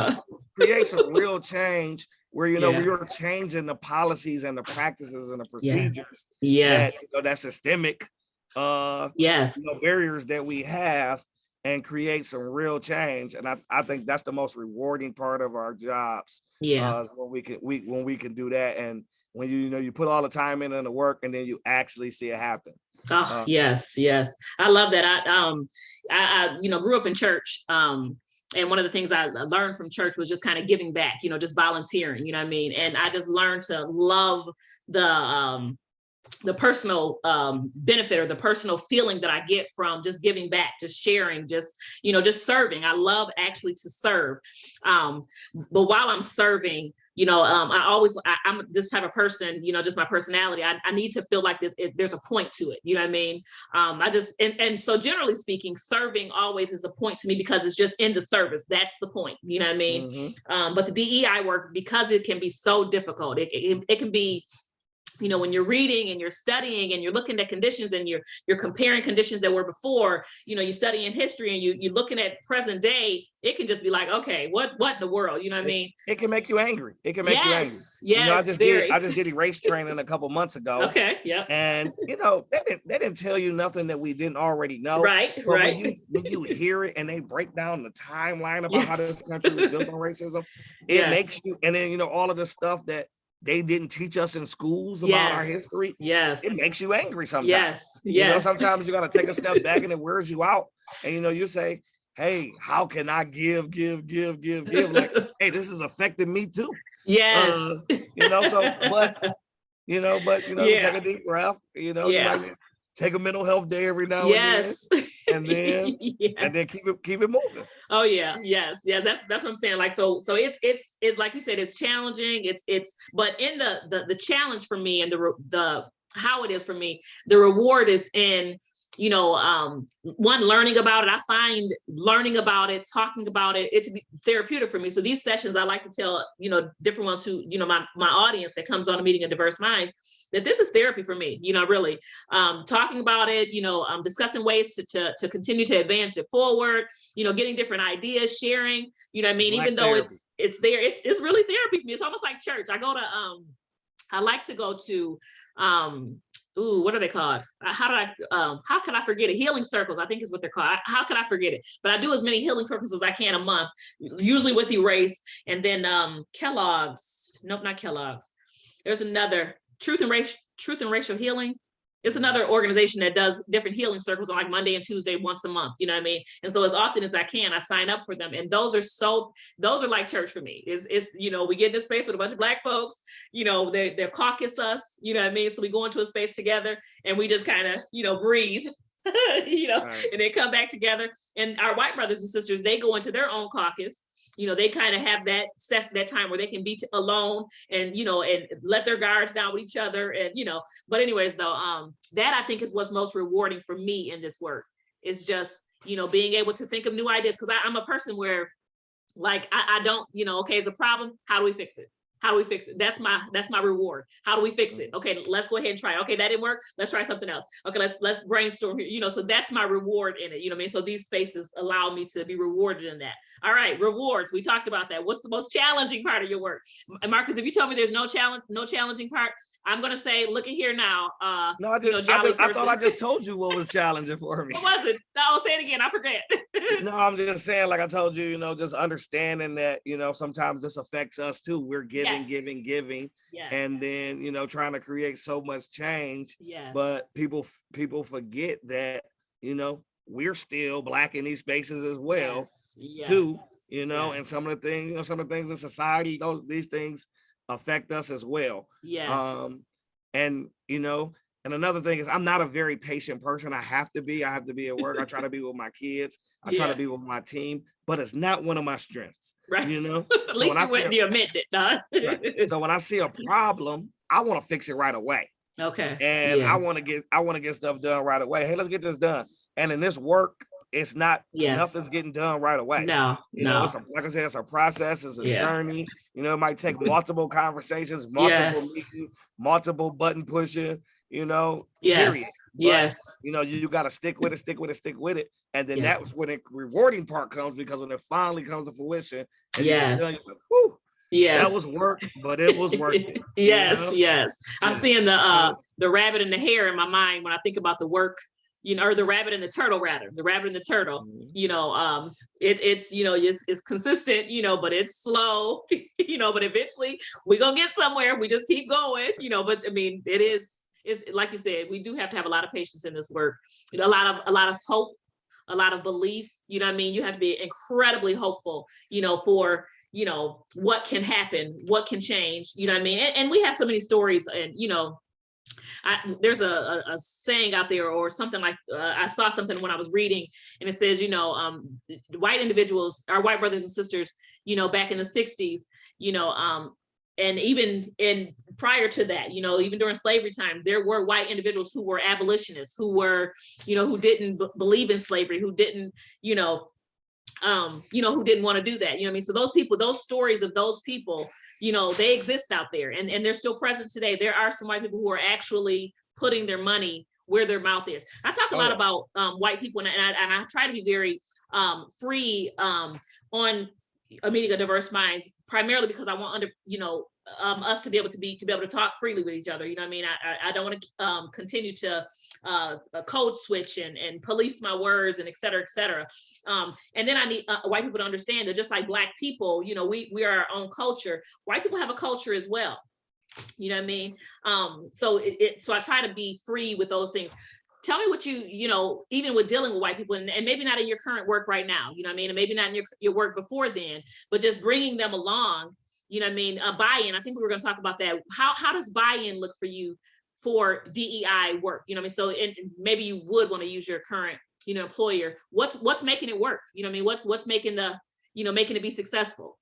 create some real change where we're changing the policies and the practices and the procedures that systemic barriers that we have, and create some real change. And I think that's the most rewarding part of our jobs. When we can do that, and when you put all the time in the work, and then you actually see it happen. Oh, yes. I love that. I grew up in church. And one of the things I learned from church was just kind of giving back, just volunteering, And I just learned to love the personal benefit, or the personal feeling that I get from just giving back, just sharing, just serving. I love actually to serve. But while I'm serving, I'm this type of person, just my personality. I need to feel like there's a point to it. You know what I mean? And so generally speaking, serving always is a point to me, because it's just in the service. That's the point. You know what I mean? Mm-hmm. But the DEI work, because it can be so difficult, it can be, when you're reading and you're studying and you're looking at conditions and you're comparing conditions that were before, you study in history and you're looking at present day, it can just be like, okay, what in the world? You know what I mean? It can make you angry. It can make you angry. Yes. I just did erase training a couple months ago. Okay. Yeah. And they didn't tell you nothing that we didn't already know. Right. But Right. when you hear it and they break down the timeline about how this country was built on racism, it makes you, and then all of the stuff that they didn't teach us in schools about our history. Yes. It makes you angry sometimes. Yes. Sometimes you got to take a step back, and it wears you out. And you say, hey, how can I give? Like, hey, this is affecting me too. Yes. Take a deep breath, you might take a mental health day every now and then, and then keep it moving. Oh yeah. Yes. Yeah. That's what I'm saying. Like, so it's like you said, it's challenging. But in the challenge for me, and the how it is for me, the reward is in, one, learning about it. I find learning about it, talking about it to be therapeutic for me. So these sessions, I like to tell, different ones who, my audience that comes on a meeting of diverse minds, that this is therapy for me, really talking about it, discussing ways to continue to advance it forward, getting different ideas, sharing, I mean, even though it's there, it's really therapy for me. It's almost like church. I like to go to, what are they called? How can I forget it? Healing circles, I think is what they're called. How can I forget it? But I do as many healing circles as I can a month, usually with Erase. And then Kellogg's, nope, not Kellogg's. There's another, Truth and Racial Healing. it's another organization that does different healing circles on like Monday and Tuesday once a month, you know what I mean? And so as often as I can, I sign up for them. And those are like church for me. It's we get in a space with a bunch of Black folks, they caucus us, you know what I mean? So we go into a space together and we just kind of, breathe. Right. And they come back together, and our white brothers and sisters, they go into their own caucus. They kind of have that time where they can be alone and, and let their guards down with each other. And, but anyways, though, that I think is what's most rewarding for me in this work is just, being able to think of new ideas. Cause I'm a person where like, I don't, okay, it's a problem. How do we fix it? How do we fix it? That's my reward. How do we fix it? Okay, let's go ahead and try it. Okay, that didn't work. Let's try something else. Okay, let's brainstorm here. So that's my reward in it. You know what I mean? So these spaces allow me to be rewarded in that. All right, rewards. We talked about that. What's the most challenging part of your work? Marcus, if you tell me there's no challenging part, I'm gonna say, look at here now. No, I thought I just told you what was challenging for me. What was it? No, say it again. I forget. No, I'm just saying, like I told you, just understanding that, sometimes this affects us too. We're giving, giving, yes. And then, trying to create so much change. Yes. But people forget that, we're still Black in these spaces as well, too. And some of the things in society, these things affect us as well. Yes. And another thing is I'm not a very patient person. I have to be at work. I try to be with my kids. I try to be with my team, but it's not one of my strengths. Right. At least you admit it, huh? Right. So when I see a problem, I want to fix it right away. Okay. And I want to get stuff done right away. Hey, let's get this done. And in this work, it's not nothing's getting done right away. No. Like I said, it's a process, it's a journey. It might take multiple conversations, multiple meetings, multiple button pushing, period. But, you got to stick with it. And then that's when the rewarding part comes, because when it finally comes to fruition, yes. Done, like, whew, yes. That was work, but it was worth it. Yes. I'm seeing the rabbit and the hare in my mind when I think about the work, or the rabbit and the turtle, rather. The rabbit and the turtle, it's consistent, but it's slow, but eventually we're going to get somewhere. We just keep going, but I mean, it's like you said, we do have to have a lot of patience in this work, a lot of hope, a lot of belief, you know what I mean? You have to be incredibly hopeful, for, what can happen, what can change, you know what I mean? And we have so many stories, and, there's a saying out there or something like, I saw something when I was reading, and it says, white individuals, our white brothers and sisters, back in the 60s, and even prior to that, even during slavery time, there were white individuals who were abolitionists, who were, who didn't believe in slavery, who didn't, who didn't want to do that. You know what I mean? So those people, those stories of those people, they exist out there, and they're still present today. There are some white people who are actually putting their money where their mouth is. I talk a lot about white people, and I try to be very free on a meeting of diverse minds, primarily because I want us to be able to talk freely with each other. You know what I mean? I don't want to continue to code switch and police my words and et cetera, et cetera. And then I need white people to understand that just like Black people, we are our own culture. White people have a culture as well. You know what I mean? So I try to be free with those things. Tell me what even with dealing with white people, and maybe not in your current work right now, you know what I mean? And maybe not in your work before then, but just bringing them along, you know what I mean? Buy-in, I think we were going to talk about that. How does buy-in look for you for DEI work? You know what I mean? So and maybe you would want to use your current, employer. What's making it work? You know what I mean? What's making making it be successful?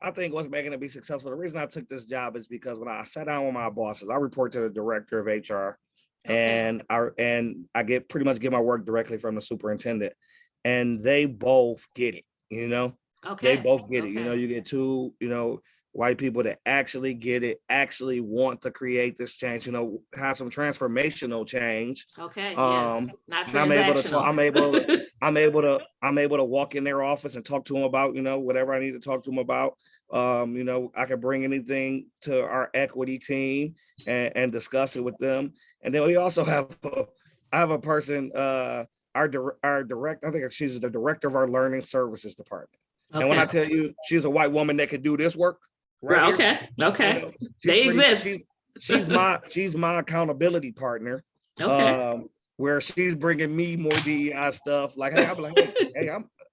I think what's making it be successful, the reason I took this job is because when I sat down with my bosses, I report to the director of HR. Okay. And I pretty much get my work directly from the superintendent, and they both get it, Okay. They both get it. You get two, white people that actually get it, actually want to create this change, have some transformational change. Okay. Yes. Not transactional. I'm able to walk in their office and talk to them about, whatever I need to talk to them about. I can bring anything to our equity team and discuss it with them. And then we also have a person, our director, I think she's the director of our learning services department. Okay. And when I tell you she's a white woman that can do this work, right? Okay. They exist. she's my accountability partner. Okay. Where she's bringing me more DEI stuff. Like, hey, I'm like, hey,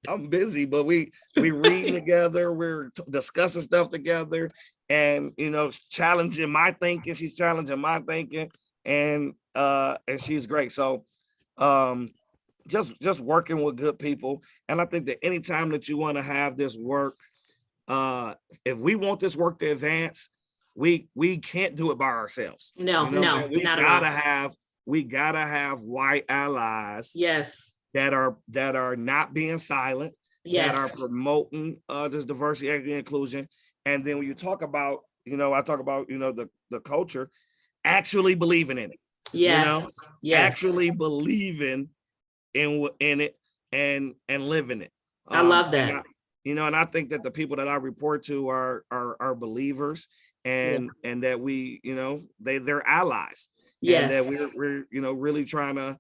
I'm busy, but we reading together, we're discussing stuff together, and challenging my thinking. She's challenging my thinking, and she's great. So, just working with good people, and I think that anytime that you want to have this work, if we want this work to advance, we can't do it by ourselves. No, no, not at all. We gotta have white allies. Yes. That are not being silent. Yes. That are promoting this diversity, equity, inclusion. And then when you talk about, I talk about, the culture, actually believing in it. Yes. Yes. Actually believing in it and living it. I love that. And I think that the people that I report to are believers, and that we, they're allies. Yes. And that we're really trying to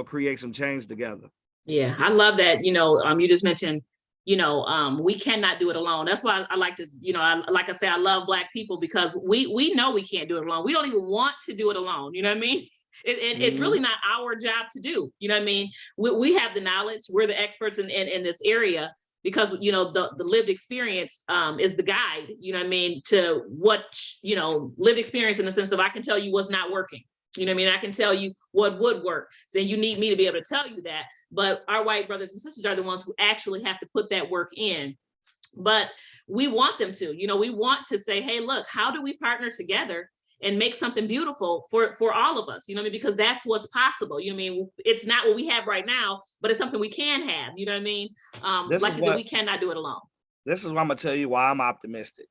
create some change together. Yeah, I love that. You just mentioned, we cannot do it alone. That's why I like to, like I say, I love Black people, because we know we can't do it alone. We don't even want to do it alone. You know what I mean? It's really not our job to do. You know what I mean? We have the knowledge. We're the experts in this area, because the lived experience is the guide, to what lived experience, in the sense of, I can tell you what's not working. You know what I mean? I can tell you what would work. So you need me to be able to tell you that. But our white brothers and sisters are the ones who actually have to put that work in. But we want them to. We want to say, hey, look, how do we partner together and make something beautiful for all of us? Because that's what's possible. It's not what we have right now, but it's something we can have. You know what I mean? Like you said, we cannot do it alone. This is why I'm gonna tell you why I'm optimistic.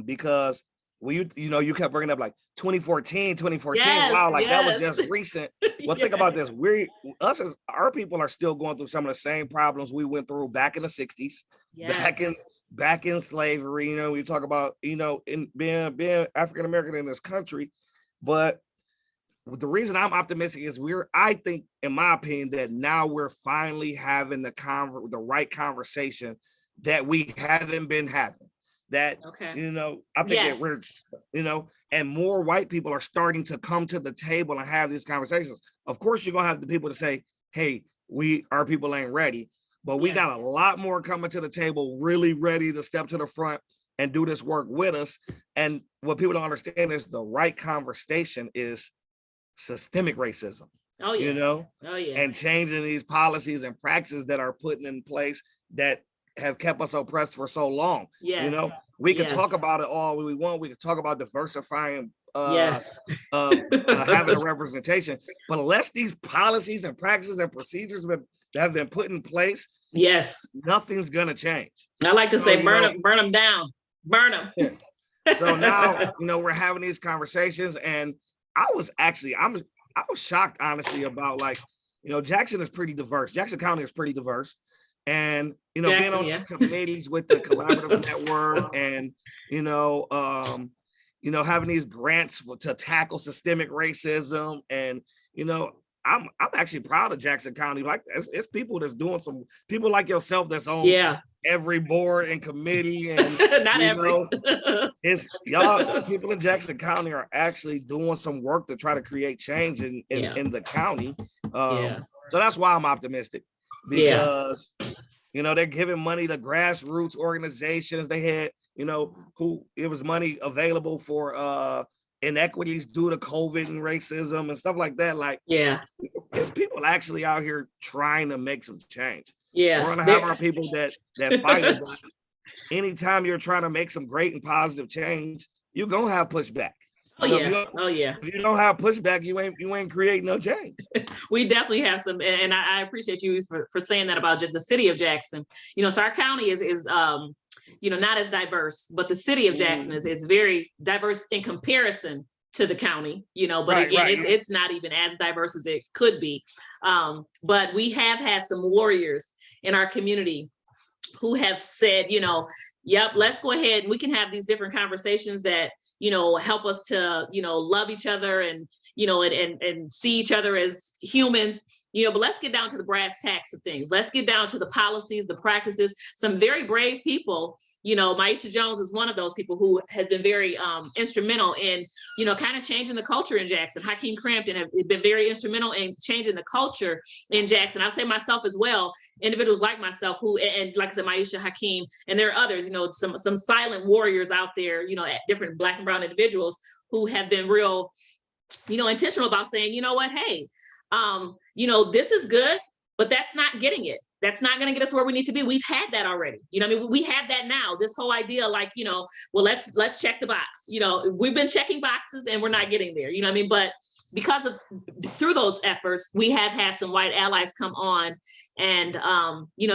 Because when you kept bringing up like 2014, yes, wow, like yes. that was just recent. Well, think about this. Our people are still going through some of the same problems we went through back in the 60s, yes. back in slavery. We talk about, in being African American in this country. But the reason I'm optimistic is I think, in my opinion, that now we're finally having the right conversation that we haven't been having. That, I think yes. that we're, and more white people are starting to come to the table and have these conversations. Of course, you're going to have the people to say, hey, our people ain't ready, but we got a lot more coming to the table, really ready to step to the front and do this work with us. And what people don't understand is the right conversation is systemic racism. Oh, yes. And changing these policies and practices that are put in place that have kept us oppressed for so long. Yes. We can talk about it all we want. We can talk about diversifying, having a representation, but unless these policies and practices and procedures have been put in place, yes, nothing's gonna change. I like to say, burn them down, burn them. Yeah. So now, we're having these conversations, and I was shocked, honestly, about Jackson is pretty diverse. Jackson County is pretty diverse. And, being on committees with the collaborative network, and, having these grants to tackle systemic racism. And, I'm actually proud of Jackson County. Like, it's people that's doing people like yourself that's on every board and committee. And not every. It's y'all, people in Jackson County are actually doing some work to try to create change in the county. So that's why I'm optimistic. Because they're giving money to grassroots organizations. They had it was money available for inequities due to COVID and racism and stuff like that. Like, there's people actually out here trying to make some change. We're gonna have our people that fight it. But anytime you're trying to make some great and positive change, you're gonna have pushback. If you don't have pushback, you ain't creating no change. We definitely have some, and I appreciate you for saying that about the city of Jackson. So our county is not as diverse, but the city of Jackson is very diverse in comparison to the county. But it's not even as diverse as it could be. But we have had some warriors in our community who have said, yep, let's go ahead and we can have these different conversations that help us to, love each other and, and see each other as humans, but let's get down to the brass tacks of things. Let's get down to the policies, the practices. Some very brave people, Maisha Jones is one of those people who has been very instrumental in, kind of changing the culture in Jackson. Hakeem Crampton have been very instrumental in changing the culture in Jackson. I'll say myself as well, individuals like myself who, and like I said, Maisha, Hakeem, and there are others, some silent warriors out there, at different Black and brown individuals who have been real, intentional about saying, you know what, hey, this is good, but that's not getting it. That's not going to get us where we need to be. We've had that already. We have that now. This whole idea, like, well, let's check the box. We've been checking boxes and we're not getting there. But through those efforts, we have had some white allies come on and,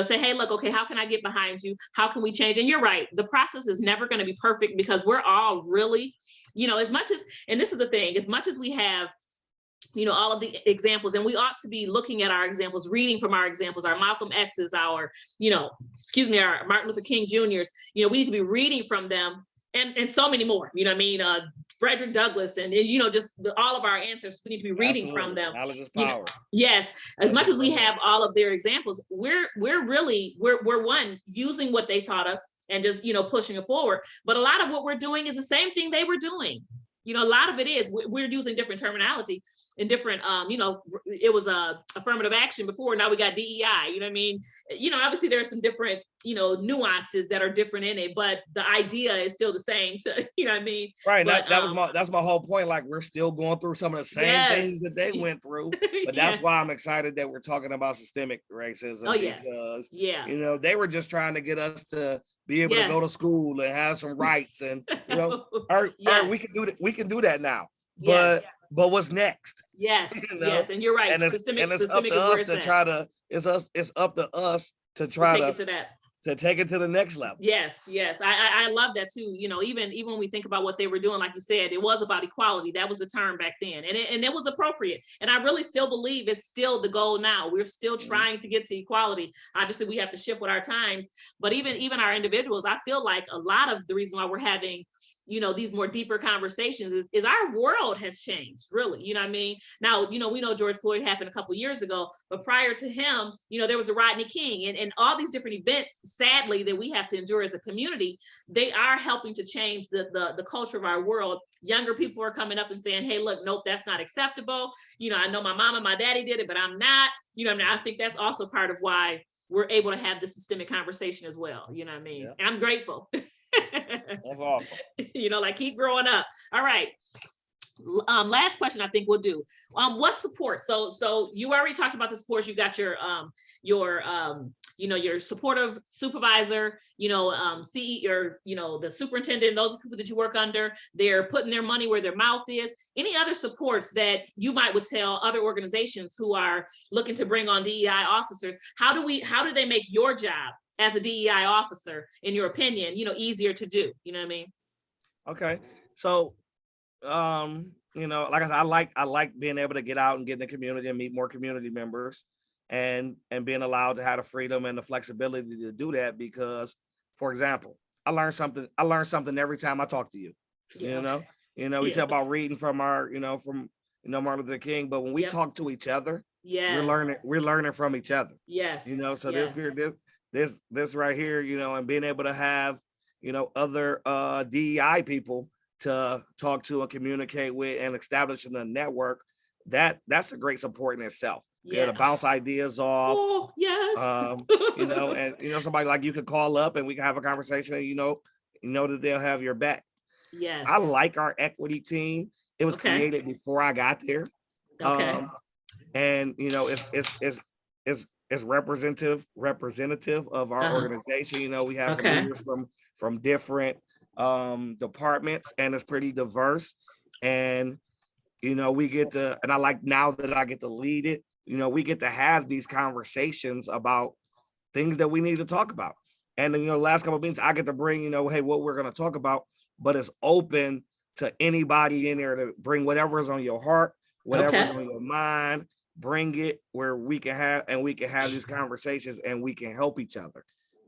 say, hey, look, okay, how can I get behind you? How can we change? And you're right. The process is never going to be perfect because we're all really, as much as, and this is the thing, as much as we have, all of the examples, and we ought to be looking at our examples, reading from our examples, our Malcolm X's, our, our Martin Luther King Jr.'s, we need to be reading from them and so many more, Frederick Douglass, and, just all of our ancestors, we need to be reading from them. Knowledge is power. Yes, as much as we have all of their examples, we're one, using what they taught us and just, pushing it forward. But a lot of what we're doing is the same thing they were doing. A lot of it is we're using different terminology and different, it was affirmative action before. Now we got DEI. Obviously there's some different, nuances that are different in it, but the idea is still the same. Right. But, that's my whole point. Like, we're still going through some of the same things that they went through, but that's why I'm excited that we're talking about systemic racism. Oh, yes. Because they were just trying to get us to be able to go to school and have some rights, and we can do that now. But what's next? Yes, yes, and you're right. And it's up to us to try to. It's up to us to try to take it to that. To take it to the next level. Yes, I love that too. Even when we think about what they were doing, like you said, it was about equality. That was the term back then, and it was appropriate. And I really still believe it's still the goal now. We're still trying to get to equality. Obviously, we have to shift with our times, but even our individuals, I feel like a lot of the reason why we're having these more deeper conversations is our world has changed, really. Now, we know George Floyd happened a couple of years ago, but prior to him, there was a Rodney King and all these different events, sadly, that we have to endure as a community. They are helping to change the culture of our world. Younger people are coming up and saying, hey, look, nope, that's not acceptable. I know my mom and my daddy did it, but I'm not. I think that's also part of why we're able to have this systemic conversation as well. Yeah. And I'm grateful. That's awesome. Keep growing up. All right. Last question I think we'll do. What support? So you already talked about the supports. You got your supportive supervisor, CEO, or, the superintendent, those are people that you work under. They're putting their money where their mouth is. Any other supports that you would tell other organizations who are looking to bring on DEI officers? How do they make your job as a DEI officer, in your opinion, easier to do? You know what I mean? Okay. So, like I said, I like being able to get out and get in the community and meet more community members, and being allowed to have the freedom and the flexibility to do that. Because, for example, I learn something every time I talk to you. We talk about reading from our, from Martin Luther King, but when we talk to each other, we're learning from each other. Yes. So this right here, and being able to have, other DEI people to talk to and communicate with and establishing a network, that's a great support in itself. Yeah, to bounce ideas off. Oh, yes. And somebody like you could call up and we can have a conversation, and that they'll have your back. Yes. I like our equity team. It was created before I got there. Okay. And it's representative of our organization. We have some leaders from different departments, and it's pretty diverse. And we get to, and I like now that I get to lead it, we get to have these conversations about things that we need to talk about. And then, the last couple of meetings, I get to bring, hey, what we're going to talk about, but it's open to anybody in there to bring whatever's on your heart, whatever's on your mind, bring it where we can have these conversations and we can help each other.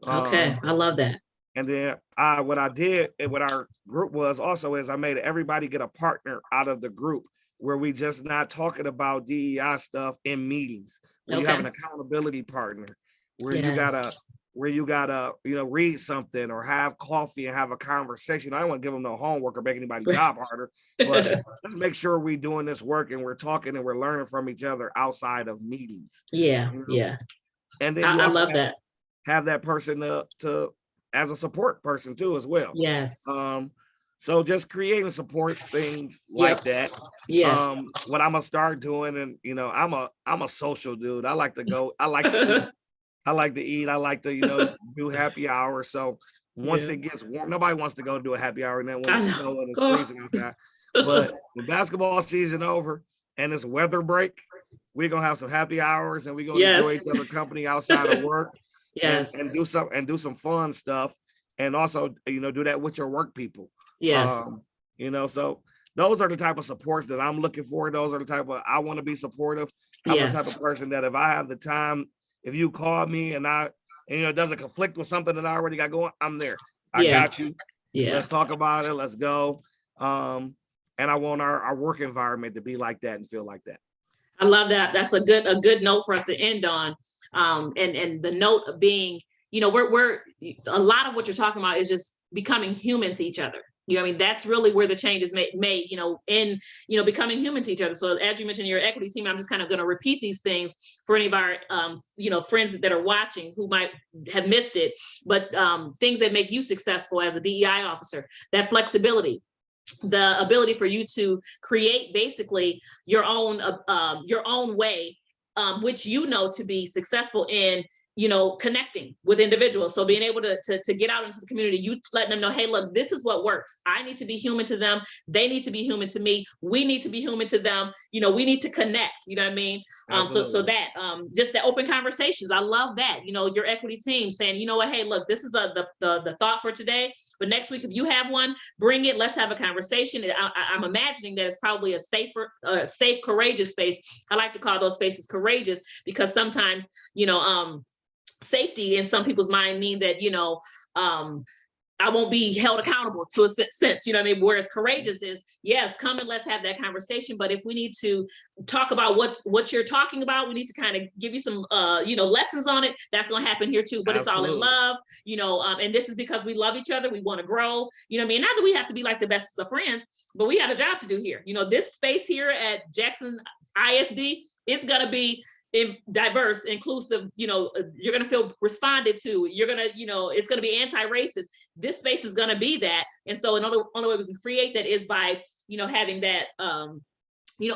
I love that. And then what I did and what our group was also is I made everybody get a partner out of the group, where we just not talking about DEI stuff in meetings. You have an accountability partner where you got where you gotta, read something or have coffee and have a conversation. I don't want to give them no homework or make anybody's job harder, but let's make sure we're doing this work and we're talking and we're learning from each other outside of meetings. Yeah, And then you I also love that. have that person to as a support person too as well. Yes. So just creating support things like that. Yes. What I'm gonna start doing, and I'm a social dude. I like to go. I like to eat. I like to eat. I like to do happy hours. So once it gets warm, nobody wants to go do a happy hour and then when it's snowing and it's freezing outside. But when basketball season over and it's weather break, we're gonna have some happy hours and we're gonna enjoy each other's company outside of work. And do some fun stuff, and also do that with your work people. Yes. So those are the type of supports that I'm looking for. Those are the type of, I want to be supportive. I'm the type of person that if I have the time, if you call me and it doesn't conflict with something that I already got going, I'm there. I got you. Let's talk about it. Let's go. And I want our work environment to be like that and feel like that. I love that. That's a good note for us to end on. And the note of being, we're a lot of what you're talking about is just becoming human to each other. That's really where the change is made, in, becoming human to each other. So as you mentioned, your equity team, I'm just kind of going to repeat these things for any of our, friends that are watching who might have missed it, but things that make you successful as a DEI officer, that flexibility, the ability for you to create basically your own way, which to be successful in connecting with individuals. So being able to get out into the community, you letting them know, hey, look, this is what works. I need to be human to them. They need to be human to me. We need to be human to them. We need to connect. You know what I mean? So that just the open conversations. I love that. Your equity team saying, you know what, hey, look, this is the thought for today. But next week, if you have one, bring it. Let's have a conversation. I'm imagining that it's probably a safe, courageous space. I like to call those spaces courageous because sometimes, safety in some people's mind mean that, I won't be held accountable to a sense, whereas courageous is, yes, come and let's have that conversation. But if we need to talk about what you're talking about, we need to kind of give you some, lessons on it. That's going to happen here too, but Absolutely. It's all in love, and this is because we love each other. We want to grow, not that we have to be like the best of friends, but we have a job to do here. This space here at Jackson ISD is going to be diverse, inclusive, you're going to feel responded to. You're going to, it's going to be anti-racist. This space is going to be that. And so another way we can create that is by, having that,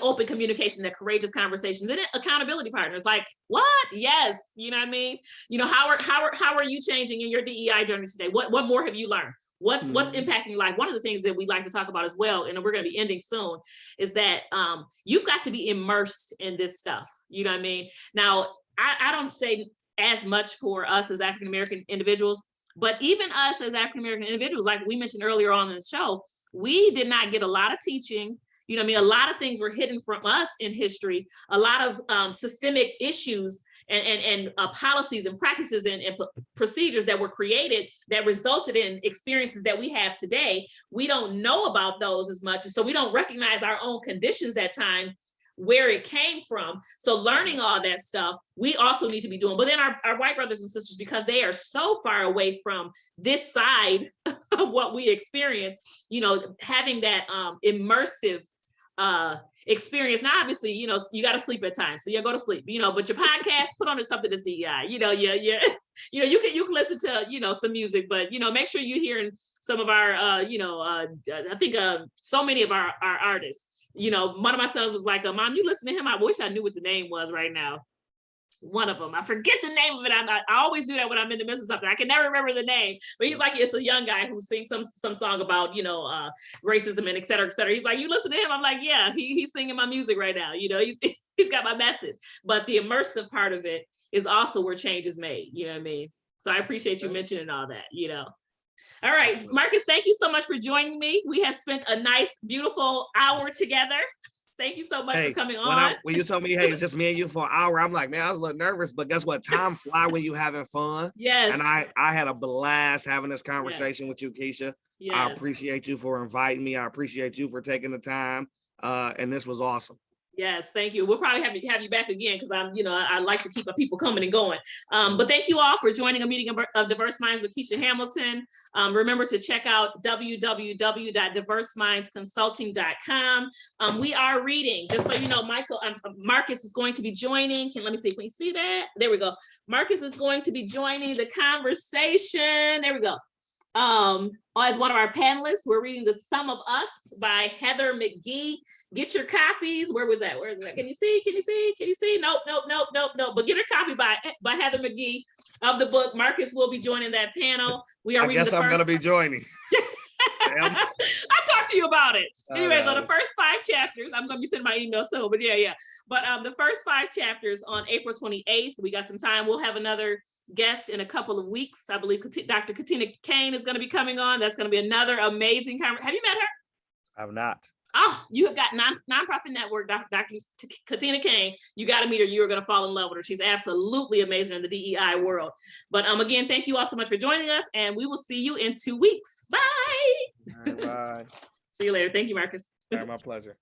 open communication, that courageous conversations, and accountability partners. Like, what? Yes. You know what I mean? How are you changing in your DEI journey today? What more have you learned? What's impacting your life? One of the things that we like to talk about as well, and we're going to be ending soon, is that you've got to be immersed in this stuff. You know what I mean? Now, I don't say as much for us as African-American individuals, but even us as African-American individuals, like we mentioned earlier on in the show, we did not get a lot of teaching. A lot of things were hidden from us in history, a lot of systemic issues and policies and practices and procedures that were created that resulted in experiences that we have today. We don't know about those as much. So we don't recognize our own conditions at times, where it came from. So learning all that stuff, we also need to be doing. But then our white brothers and sisters, because they are so far away from this side of what we experience, having that immersive experience. Now, obviously, you got to sleep at times, so you go to sleep, but your podcast, put on something that's DEI, you can listen to, some music, but, make sure you're hearing some of our, I think so many of our artists, one of my sons was like, Mom, you listen to him? I wish I knew what the name was right now. One of them, I forget the name of it. I always do that when I'm in the midst of something. I can never remember the name, but he's like, it's a young guy who sings some song about, racism and et cetera, et cetera. He's like, you listen to him? I'm like, yeah, he's singing my music right now. He's got my message, but the immersive part of it is also where change is made. You know what I mean? So I appreciate you mentioning all that, All right, Marcus, thank you so much for joining me. We have spent a nice, beautiful hour together. Thank you so much for coming on. When you told me, hey, it's just me and you for an hour, I'm like, man, I was a little nervous, but guess what? Time fly when you having fun. Yes. And I had a blast having this conversation with you, Keisha. Yes. I appreciate you for inviting me. I appreciate you for taking the time. And this was awesome. Yes, thank you. We'll probably have you back again because I like to keep people coming and going. But thank you all for joining a meeting of Diverse Minds with Keisha Hamilton. Remember to check out www.diversemindsconsulting.com. We are reading, just so you know, Marcus is going to be joining. Let me see, can you see that? There we go. Marcus is going to be joining the conversation. There we go. As one of our panelists, we're reading The Sum of Us by Heather McGee. Get your copies. Where was that? Where is that? Can you see? Can you see? Can you see? Nope. But get a copy by Heather McGee of the book. Marcus will be joining that panel. We are reading the first. I guess I'm going to be joining. I talked to you about it. Anyways, on the first 5 chapters, I'm going to be sending my email soon, but yeah. But the first 5 chapters on April 28th, we got some time. We'll have another guest in a couple of weeks. I believe Dr. Katina Kane is going to be coming on. That's going to be another amazing conversation. Have you met her? I have not. Oh, you have got Nonprofit Network, Dr. Katina Kane. You got to meet her. You are going to fall in love with her. She's absolutely amazing in the DEI world. But again, thank you all so much for joining us, and we will see you in 2 weeks. Bye. Bye. See you later. Thank you, Marcus. My pleasure.